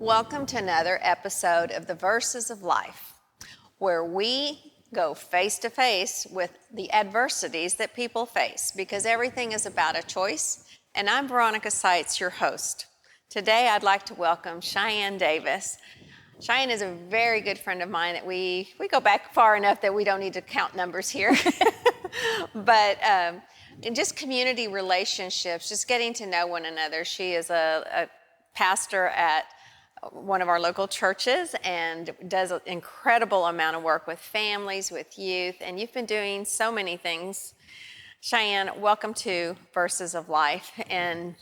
Welcome to another episode of the Verses of Life, where we go face to face with the adversities that people face, because everything is about a choice. And I'm Veronica Sites, your host. Today, I'd like to welcome Cheyanne Davis. Cheyanne is a very good friend of mine that we go back far enough that we don't need to count numbers here. But in just community relationships, just getting to know one another. She is a pastor at one of our local churches and does an incredible amount of work with families, with youth, and you've been doing so many things. Cheyanne, welcome to Verses of Life. And,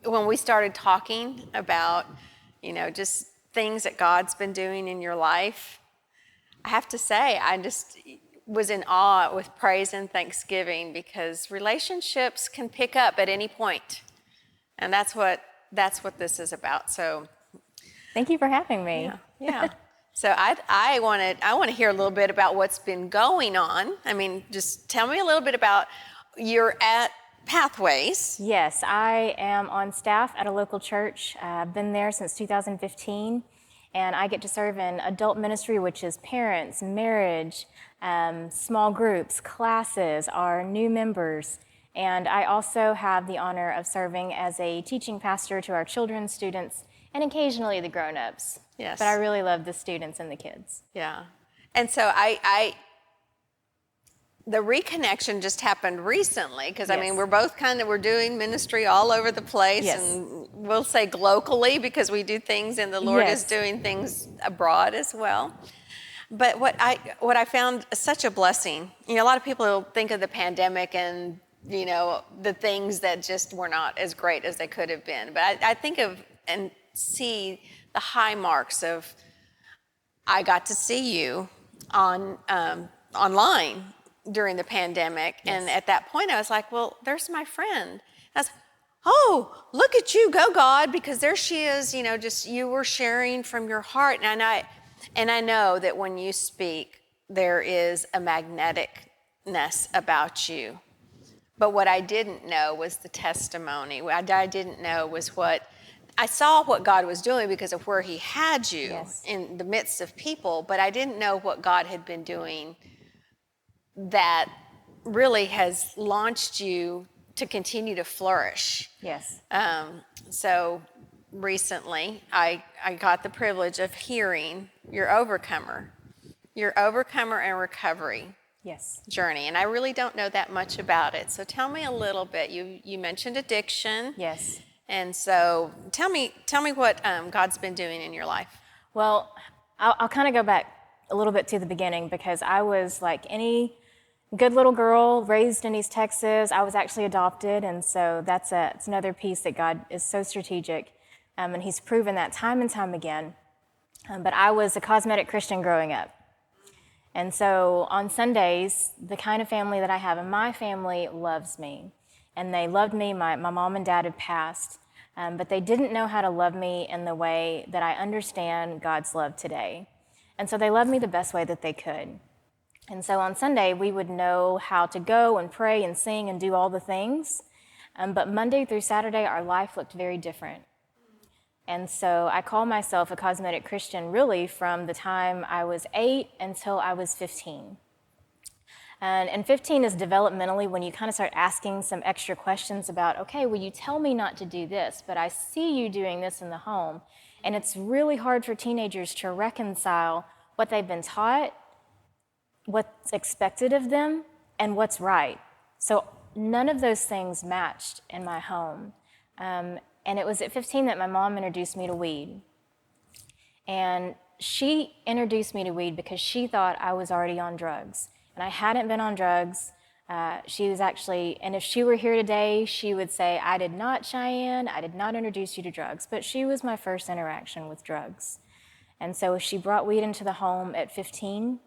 when we started talking about, just things that God's been doing in your life, I have to say, I just was in awe with praise and thanksgiving, because relationships can pick up at any point. And that's what this is about. So thank you for having me. Yeah. So I want to hear a little bit about what's been going on. I mean, just tell me a little bit about, you're at Pathways. Yes, I am on staff at a local church. I've been there since 2015, and I get to serve in adult ministry, which is parents, marriage, small groups, classes, our new members. And I also have the honor of serving as a teaching pastor to our children's students and occasionally the grown-ups. Yes. But I really love the students and the kids. Yeah. And so the reconnection just happened recently, because Yes. I mean, we're doing ministry all over the place. Yes. And we'll say locally, because we do things and the Lord Yes. is doing things abroad as well. But what I found such a blessing, a lot of people think of the pandemic and the things that just were not as great as they could have been. But I think of and see the high marks of, I got to see you online during the pandemic. Yes. And at that point I was like, well, there's my friend. I was, oh, look at you go, God, because there she is, just you were sharing from your heart. And I know that when you speak, there is a magneticness about you. But what I didn't know was the testimony. What I didn't know was I saw what God was doing because of where he had you. Yes. In the midst of people, but I didn't know what God had been doing that really has launched you to continue to flourish. Yes. So recently, I got the privilege of hearing your overcomer and recovery. Yes. Journey, and I really don't know that much about it. So tell me a little bit. You mentioned addiction. Yes. And so tell me what God's been doing in your life. Well, I'll kind of go back a little bit to the beginning, because I was like any good little girl raised in East Texas. I was actually adopted, and so that's another piece that God is so strategic, and he's proven that time and time again. But I was a Cosmetic Christian growing up. And so on Sundays, the kind of family that I have, and my family loves me. And they loved me. My mom and dad had passed, but they didn't know how to love me in the way that I understand God's love today. And so they loved me the best way that they could. And so on Sunday, we would know how to go and pray and sing and do all the things. But Monday through Saturday, our life looked very different. And so I call myself a Cosmetic Christian really from the time I was 8 until I was 15. And 15 is developmentally when you kind of start asking some extra questions about, okay, well, you tell me not to do this, but I see you doing this in the home. And it's really hard for teenagers to reconcile what they've been taught, what's expected of them, and what's right. So none of those things matched in my home. And it was at 15 that my mom introduced me to weed. And she introduced me to weed because she thought I was already on drugs. And I hadn't been on drugs. She was actually, and if she were here today, she would say, I did not, Cheyanne, I did not introduce you to drugs. But she was my first interaction with drugs. And so she brought weed into the home at 15.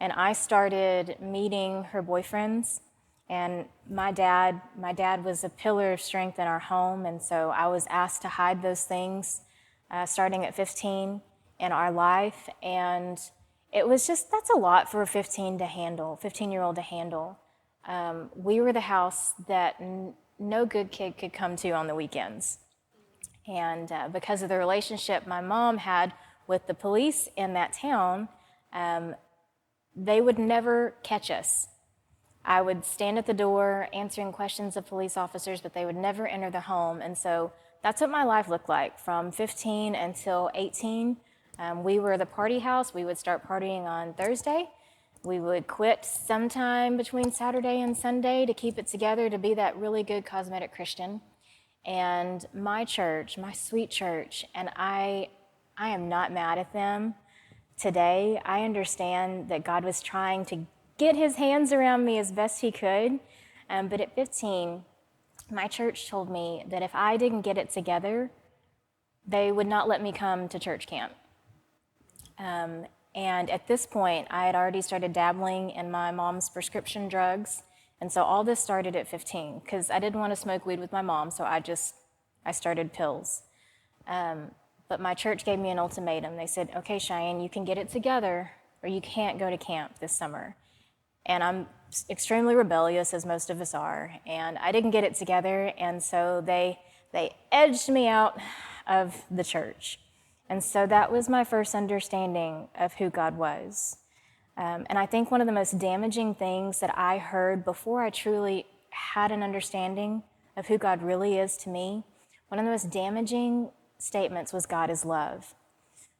And I started meeting her boyfriends. And my dad was a pillar of strength in our home, and so I was asked to hide those things starting at 15 in our life, and it was that's a lot for a 15-year-old to handle. We were the house that no good kid could come to on the weekends. And because of the relationship my mom had with the police in that town, they would never catch us. I would stand at the door answering questions of police officers, but they would never enter the home. And so that's what my life looked like from 15 until 18. We were the party house. We would start partying on Thursday. We would quit sometime between Saturday and Sunday to keep it together, to be that really good cosmetic Christian. And my church, my sweet church, and I am not mad at them today. I understand that God was trying to get his hands around me as best he could. But at 15, my church told me that if I didn't get it together, they would not let me come to church camp. And at this point, I had already started dabbling in my mom's prescription drugs. And so all this started at 15, because I didn't want to smoke weed with my mom, so I started pills. But my church gave me an ultimatum. They said, okay, Cheyanne, you can get it together, or you can't go to camp this summer. And I'm extremely rebellious, as most of us are, and I didn't get it together, and so they edged me out of the church. And so that was my first understanding of who God was. And I think one of the most damaging things that I heard before I truly had an understanding of who God really is to me, one of the most damaging statements was, God is love.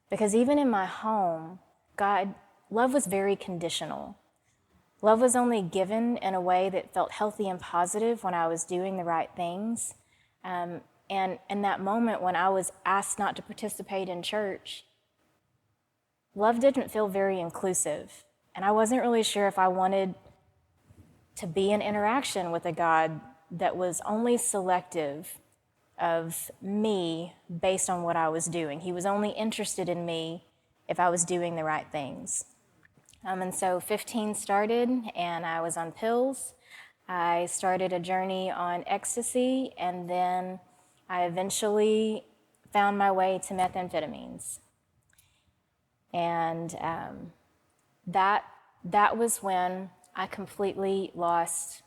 Because even in my home, love was very conditional. Love was only given in a way that felt healthy and positive when I was doing the right things. And in that moment when I was asked not to participate in church, love didn't feel very inclusive. And I wasn't really sure if I wanted to be in interaction with a God that was only selective of me based on what I was doing. He was only interested in me if I was doing the right things. And so 15 started, and I was on pills. I started a journey on ecstasy, and then I eventually found my way to methamphetamines. And that was when I completely lost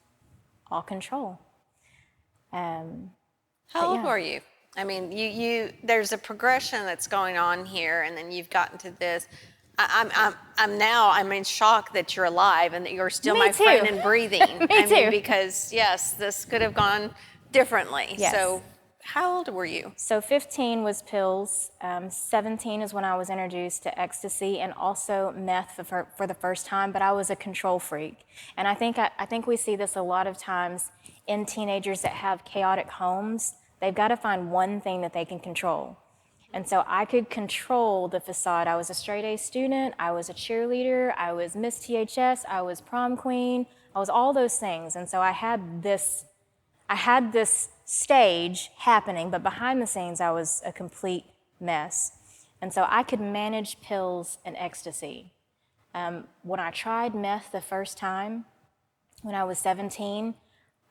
all control. How old were you? I mean, there's a progression that's going on here, and then you've gotten to this. I'm in shock that you're alive and that you're still my friend and breathing. Me too. Because yes, this could have gone differently. Yes. So how old were you? So 15 was pills. 17 is when I was introduced to ecstasy and also meth for the first time, but I was a control freak. And I think we see this a lot of times in teenagers that have chaotic homes. They've got to find one thing that they can control. And so I could control the facade. I was a straight A student, I was a cheerleader, I was Miss THS, I was prom queen, I was all those things. And so I had this stage happening, but behind the scenes I was a complete mess. And so I could manage pills and ecstasy. When I tried meth the first time, when I was 17,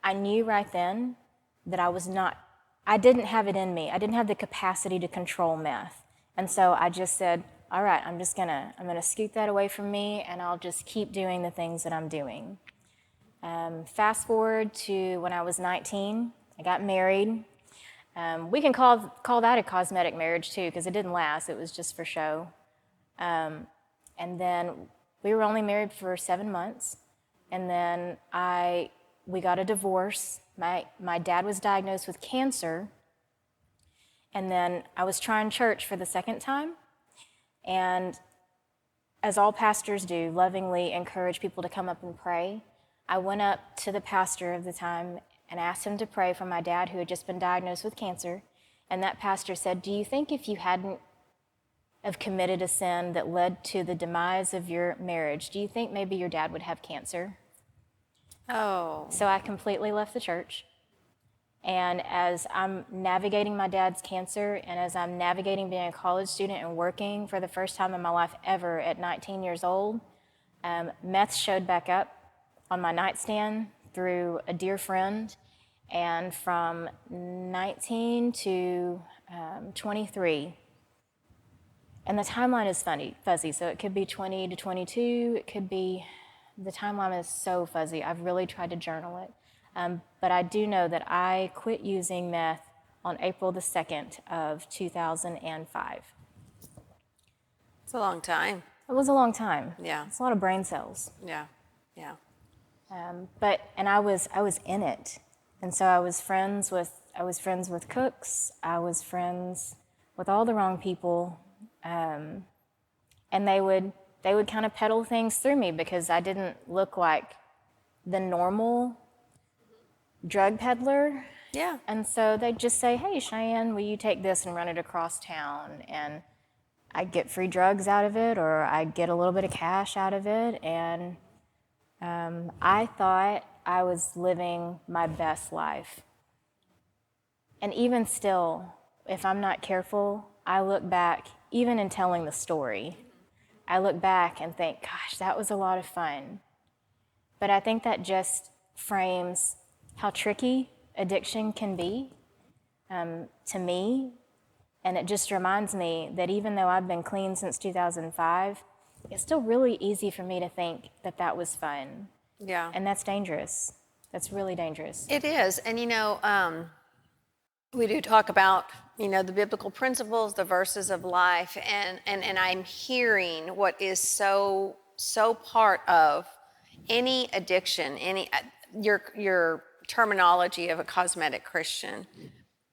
I knew right then that I didn't have it in me. I didn't have the capacity to control meth. And so I just said, all right, I'm gonna scoot that away from me, and I'll just keep doing the things that I'm doing. Fast forward to when I was 19, I got married. We can call that a cosmetic marriage too, because it didn't last, it was just for show. And then we were only married for 7 months, and then we got a divorce. My dad was diagnosed with cancer, and then I was trying church for the second time, and as all pastors do, lovingly encourage people to come up and pray. I went up to the pastor of the time and asked him to pray for my dad, who had just been diagnosed with cancer, and that pastor said, do you think if you hadn't have committed a sin that led to the demise of your marriage, do you think maybe your dad would have cancer? Oh. So I completely left the church. And as I'm navigating my dad's cancer, and as I'm navigating being a college student and working for the first time in my life ever at 19 years old, meth showed back up on my nightstand through a dear friend. And from 19 to 23, and the timeline is fuzzy, so it could be 20 to 22, it could be, the timeline is so fuzzy. I've really tried to journal it. But I do know that I quit using meth on April the 2nd of 2005. It's a long time. It was a long time. Yeah. It's a lot of brain cells. Yeah. Yeah. And I was in it, and so I was friends with cooks. I was friends with all the wrong people, and they would kind of peddle things through me because I didn't look like the normal drug peddler. Yeah. And so they'd just say, "Hey, Cheyanne, will you take this and run it across town?" And I'd get free drugs out of it, or I'd get a little bit of cash out of it, and I thought I was living my best life. And even still, if I'm not careful, I look back, even in telling the story, I look back and think, gosh, that was a lot of fun. But I think that just frames how tricky addiction can be to me. And it just reminds me that even though I've been clean since 2005, it's still really easy for me to think that that was fun. Yeah. And that's dangerous. That's really dangerous. It is. And, we do talk about, the biblical principles, the verses of life, and I'm hearing what is so part of any addiction, your terminology of a cosmetic Christian.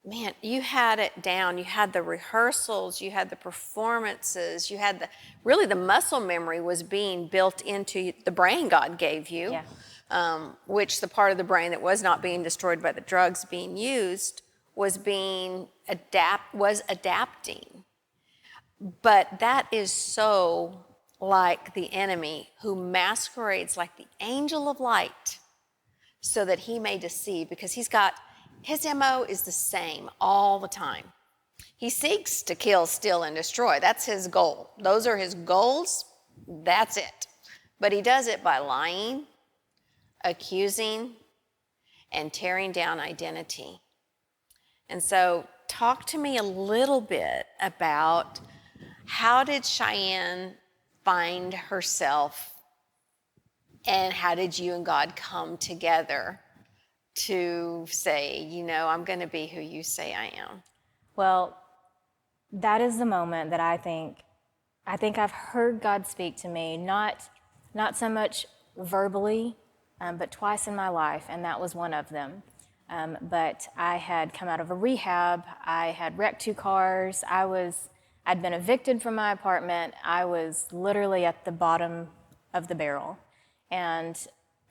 Man, you had it down. You had the rehearsals, you had the performances, you had the muscle memory was being built into the brain God gave you, which the part of the brain that was not being destroyed by the drugs being used was adapting. But that is so like the enemy who masquerades like the angel of light so that he may deceive, because his MO is the same all the time. He seeks to kill, steal, and destroy. That's his goal. Those are his goals. That's it. But he does it by lying, accusing, and tearing down identity. And so talk to me a little bit about how did Cheyanne find herself, and how did you and God come together to say, I'm going to be who you say I am? Well, that is the moment that I think I've heard God speak to me, not so much verbally, but twice in my life, and that was one of them. But I had come out of a rehab. I had wrecked 2 cars. I'd been evicted from my apartment. I was literally at the bottom of the barrel. And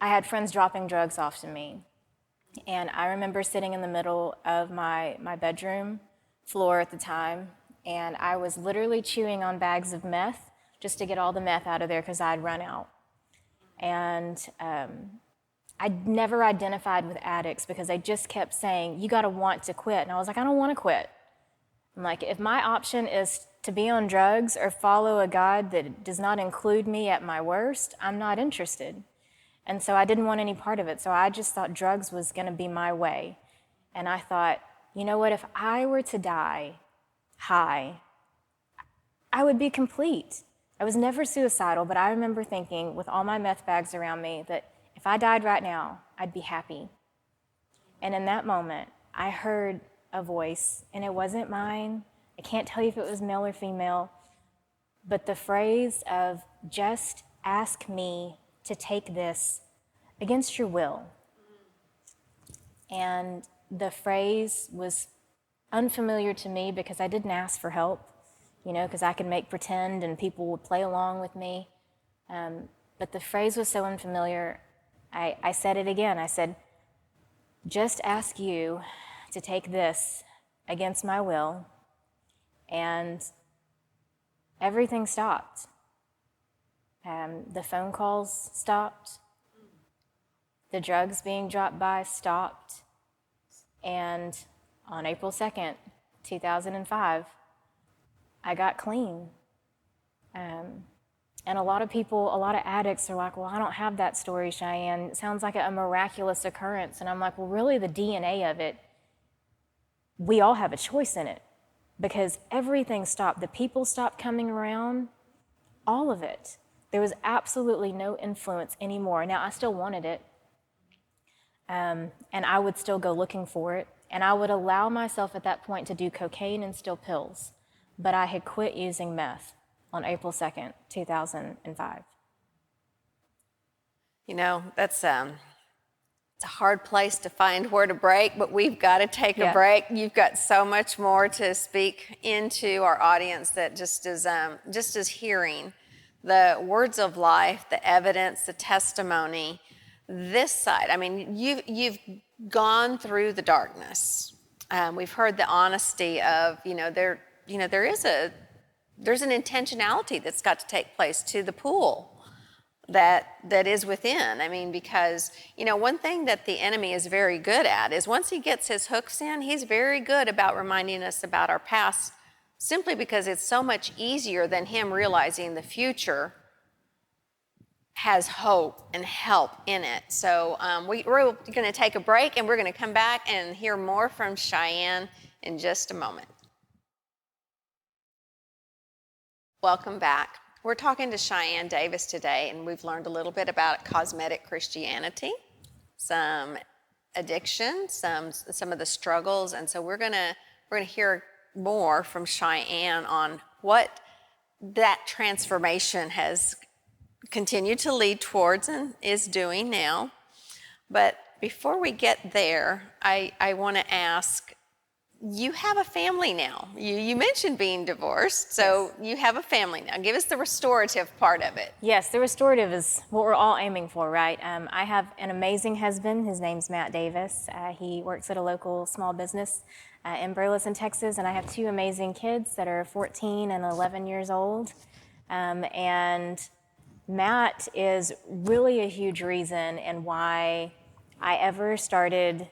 I had friends dropping drugs off to me. And I remember sitting in the middle of my bedroom floor at the time, and I was literally chewing on bags of meth just to get all the meth out of there because I'd run out. And I'd never identified with addicts because they just kept saying, you got to want to quit. And I was like, I don't want to quit. I'm like, if my option is to be on drugs or follow a God that does not include me at my worst, I'm not interested. And so I didn't want any part of it. So I just thought drugs was going to be my way. And I thought, you know what, if I were to die high, I would be complete. I was never suicidal, but I remember thinking with all my meth bags around me that if I died right now, I'd be happy. And in that moment, I heard a voice, and it wasn't mine. I can't tell you if it was male or female, but the phrase of, just ask me to take this against your will. And the phrase was unfamiliar to me because I didn't ask for help, because I could make pretend and people would play along with me. But the phrase was so unfamiliar, I said it again. I said, just ask you to take this against my will. And everything stopped. The phone calls stopped. The drugs being dropped by stopped. And on April 2nd, 2005, I got clean. And a lot of addicts are like, well, I don't have that story, Cheyanne. It sounds like a miraculous occurrence. And I'm like, well, really the DNA of it, we all have a choice in it because everything stopped. The people stopped coming around, all of it. There was absolutely no influence anymore. Now, I still wanted it, and I would still go looking for it. And I would allow myself at that point to do cocaine and steal pills. But I had quit using meth on April 2nd, 2005. You know, that's it's a hard place to find where to break, but we've got to take a break. You've got so much more to speak into our audience that just as hearing the words of life, the evidence, the testimony, this side. I mean, you've gone through the darkness. We've heard the honesty of, there's an intentionality that's got to take place to the pool that is within. I mean, because, one thing that the enemy is very good at is once he gets his hooks in, he's very good about reminding us about our past, simply because it's so much easier than him realizing the future has hope and help in it. So we're going to take a break, and we're going to come back and hear more from Cheyanne in just a moment. Welcome back. We're talking to Cheyanne Davis today, and we've learned a little bit about Cosmetic Christianity, some addiction, some of the struggles, and so we're gonna hear more from Cheyanne on what that transformation has continued to lead towards and is doing now. But before we get there, I want to ask, you have a family now. You mentioned being divorced, so you have a family now. Give us the restorative part of it. Yes, the restorative is what we're all aiming for, right? I have an amazing husband. His name's Matt Davis. He works at a local small business in Burleson, Texas, and I have two amazing kids that are 14 and 11 years old. And Matt is really a huge reason in why I ever started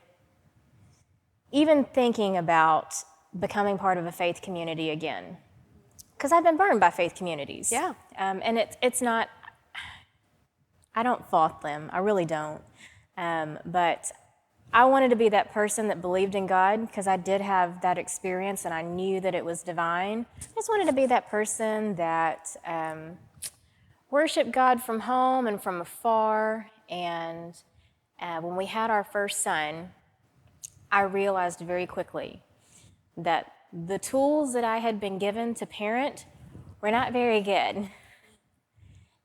even thinking about becoming part of a faith community again. Because I've been burned by faith communities. Yeah. And it's not, I don't fault them, I really don't. But I wanted to be that person that believed in God, because I did have that experience and I knew that it was divine. I just wanted to be that person that worshiped God from home and from afar. And when we had our first son, I realized very quickly that the tools that I had been given to parent were not very good.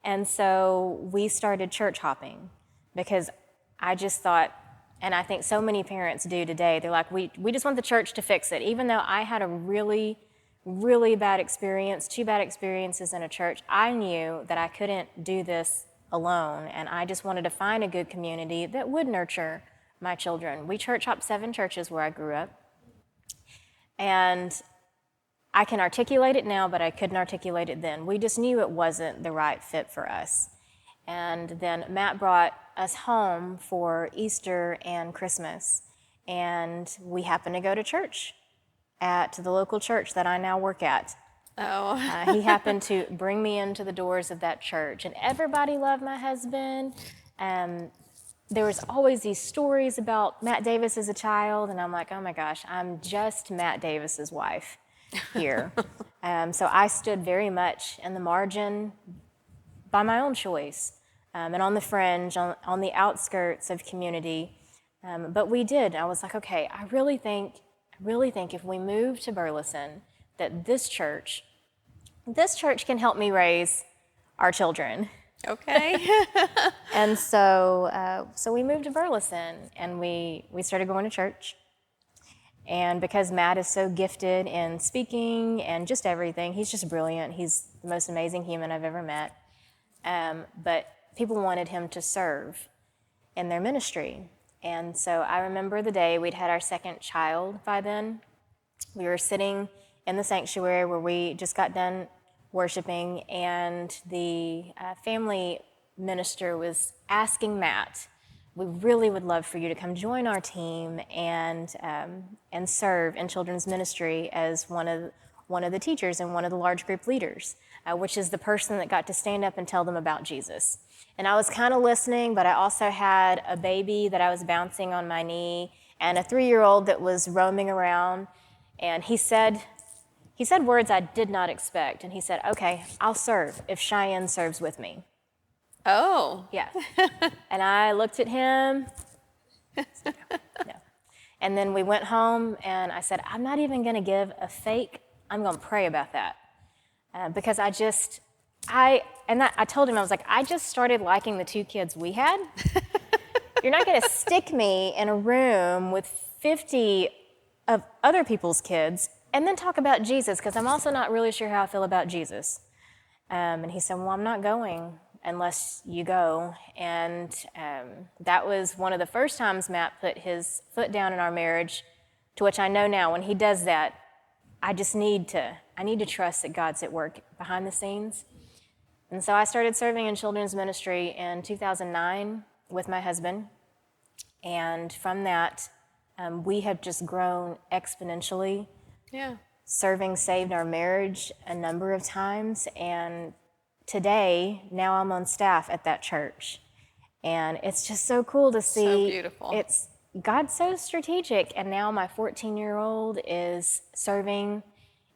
And so we started church hopping, because I just thought, and I think so many parents do today, they're like, we just want the church to fix it. Even though I had a really, really bad experience, 2 bad experiences in a church, I knew that I couldn't do this alone, and I just wanted to find a good community that would nurture my children. We church hopped 7 churches where I grew up. And I can articulate it now, but I couldn't articulate it then. We just knew it wasn't the right fit for us. And then Matt brought us home for Easter and Christmas. And we happened to go to church at the local church that I now work at. Oh. He happened to bring me into the doors of that church. And everybody loved my husband. There was always these stories about Matt Davis as a child, and I'm like, oh my gosh, I'm just Matt Davis's wife here. So I stood very much in the margin by my own choice, and on the fringe, on the outskirts of community. But we did. I was like, okay, I really think if we move to Burleson, that this church can help me raise our children. Okay. And so we moved to Burleson, and we started going to church. And because Matt is so gifted in speaking and just everything, he's just brilliant. He's the most amazing human I've ever met. But people wanted him to serve in their ministry. And so I remember the day we'd had our second child by then. We were sitting in the sanctuary where we just got done worshiping, and the family minister was asking Matt, we really would love for you to come join our team and serve in children's ministry as one of the teachers and one of the large group leaders, which is the person that got to stand up and tell them about Jesus. And I was kind of listening, but I also had a baby that I was bouncing on my knee and a 3-year-old that was roaming around. And he said words I did not expect. And he said, okay, I'll serve if Cheyanne serves with me. Oh. Yeah. And I looked at him. No. And then we went home, and I said, I'm not even going to give a fake. I'm going to pray about that. Because I told him, I was like, I just started liking the 2 kids we had. You're not going to stick me in a room with 50 of other people's kids and then talk about Jesus, because I'm also not really sure how I feel about Jesus. And he said, well, I'm not going unless you go. And that was one of the first times Matt put his foot down in our marriage, to which I know now when he does that, I need to trust that God's at work behind the scenes. And so I started serving in children's ministry in 2009 with my husband. And from that, we have just grown exponentially. Yeah. Serving saved our marriage a number of times, and today, now I'm on staff at that church. And it's just so cool to see. So beautiful. God's so strategic, and now my 14-year-old is serving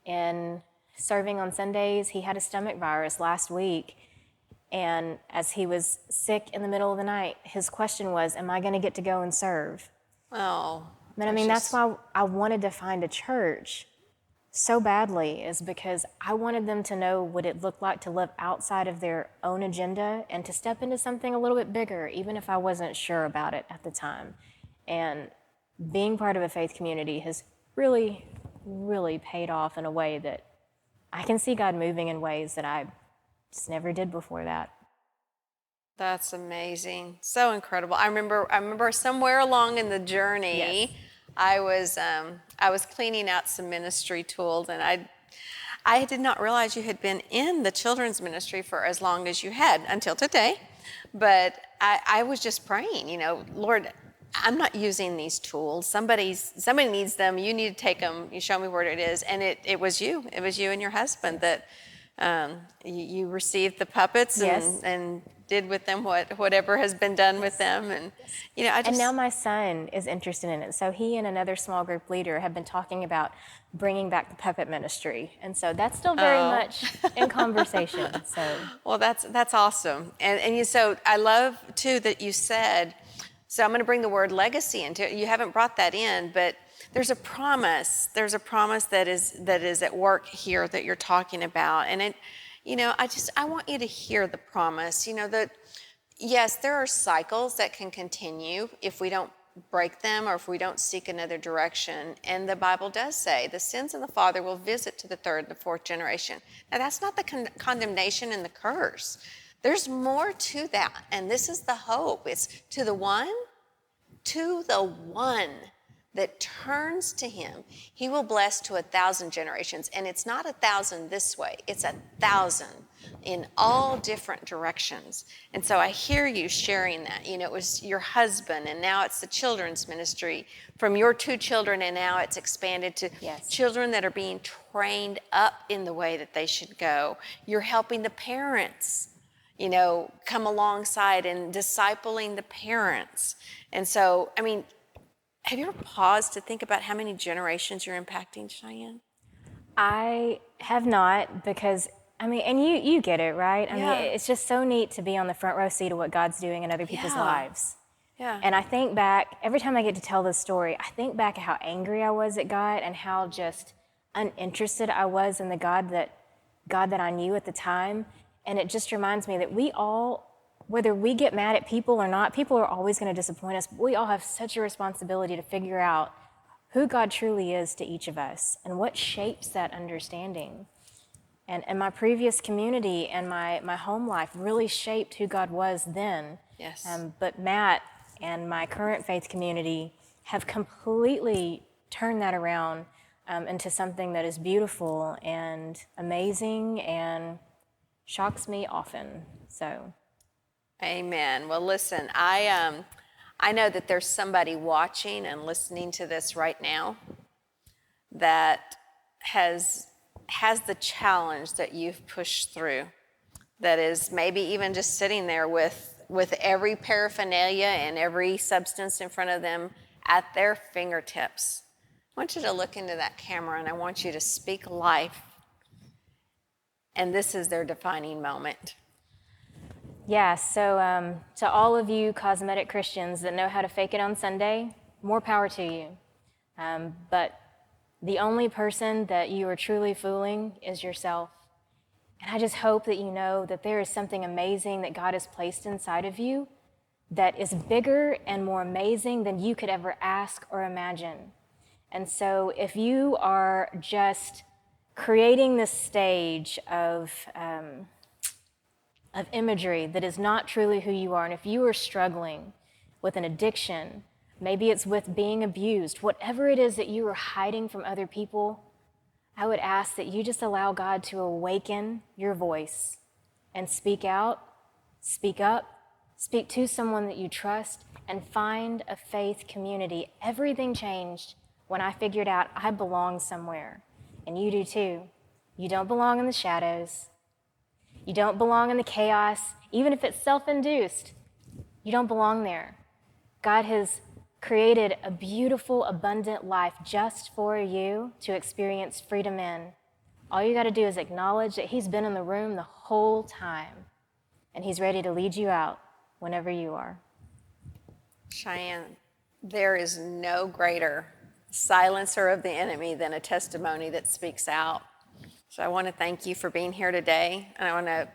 on Sundays. He had a stomach virus last week, and as he was sick in the middle of the night, his question was, am I going to get to go and serve? Oh. But I mean, that's why I wanted to find a church so badly, is because I wanted them to know what it looked like to live outside of their own agenda and to step into something a little bit bigger, even if I wasn't sure about it at the time. And being part of a faith community has really, really paid off in a way that I can see God moving in ways that I just never did before that. That's amazing. So incredible. I remember somewhere along in the journey, Yes. I was cleaning out some ministry tools, and I did not realize you had been in the children's ministry for as long as you had until today. But I was just praying, Lord, I'm not using these tools. Somebody needs them. You need to take them. You show me where it is. And it was you. It was you and your husband that you received the puppets Yes. and did with them whatever has been done with them. And, And now my son is interested in it. So he and another small group leader have been talking about bringing back the puppet ministry. And so that's still very much in conversation. So. Well, that's awesome. And so I love, too, that you said, so I'm going to bring the word legacy into it. You haven't brought that in, but there's a promise. There's a promise that is at work here that you're talking about. And I want you to hear the promise, that yes, there are cycles that can continue if we don't break them or if we don't seek another direction. And the Bible does say the sins of the father will visit to the 3rd and the 4th generation. Now, that's not the condemnation and the curse. There's more to that. And this is the hope. It's to the one that turns to him, he will bless to 1,000 generations. And it's not 1,000 this way, it's 1,000 in all different directions. And so I hear you sharing that. It was your husband, and now it's the children's ministry from your 2 children, and now it's expanded to children that are being trained up in the way that they should go. You're helping the parents, come alongside and discipling the parents. And so, have you ever paused to think about how many generations you're impacting, Cheyanne? I have not, because, and you get it, right? It's just so neat to be on the front row seat of what God's doing in other people's lives. Yeah. And I think back, every time I get to tell this story, I think back at how angry I was at God and how just uninterested I was in the God that I knew at the time. And it just reminds me that we all, whether we get mad at people or not, people are always going to disappoint us. But we all have such a responsibility to figure out who God truly is to each of us and what shapes that understanding. And my previous community and my home life really shaped who God was then. Yes. But Matt and my current faith community have completely turned that around into something that is beautiful and amazing and shocks me often. So. Amen. Well, listen, I know that there's somebody watching and listening to this right now that has the challenge that you've pushed through, that is maybe even just sitting there with every paraphernalia and every substance in front of them at their fingertips. I want you to look into that camera, and I want you to speak life. And this is their defining moment. Yeah, so to all of you cosmetic Christians that know how to fake it on Sunday, more power to you. But the only person that you are truly fooling is yourself. And I just hope that you know that there is something amazing that God has placed inside of you that is bigger and more amazing than you could ever ask or imagine. And so if you are just creating this stage of imagery that is not truly who you are, and if you are struggling with an addiction, maybe it's with being abused, whatever it is that you are hiding from other people, I would ask that you just allow God to awaken your voice and speak out, speak up, speak to someone that you trust, and find a faith community. Everything changed when I figured out I belong somewhere, and you do too. You don't belong in the shadows. You don't belong in the chaos, even if it's self-induced. You don't belong there. God has created a beautiful, abundant life just for you to experience freedom in. All you got to do is acknowledge that He's been in the room the whole time, and He's ready to lead you out whenever you are. Cheyanne, there is no greater silencer of the enemy than a testimony that speaks out. So I want to thank you for being here today, and I want to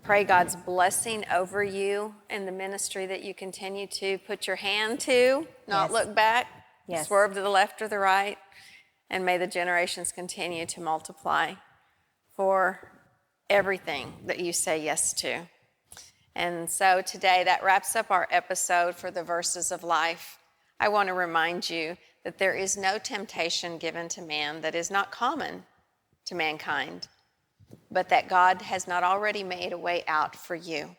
pray God's blessing over you in the ministry that you continue to put your hand to, not look back, swerve to the left or the right, and may the generations continue to multiply for everything that you say yes to. And so today, that wraps up our episode for the Verses of Life. I want to remind you that there is no temptation given to man that is not common to mankind, but that God has not already made a way out for you.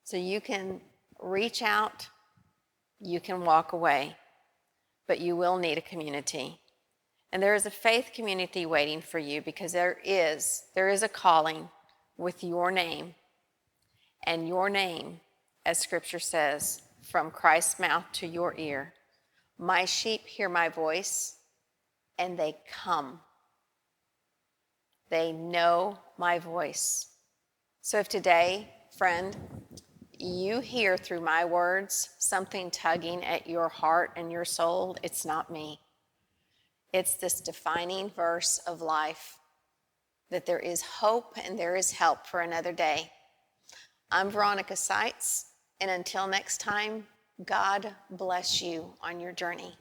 So you can reach out, you can walk away, but you will need a community. And there is a faith community waiting for you, because there is a calling with your name. And your name, as Scripture says, from Christ's mouth to your ear. My sheep hear my voice, and they come. They know my voice. So if today, friend, you hear through my words something tugging at your heart and your soul, it's not me. It's this defining verse of life, that there is hope and there is help for another day. I'm Veronica Sites, and until next time, God bless you on your journey.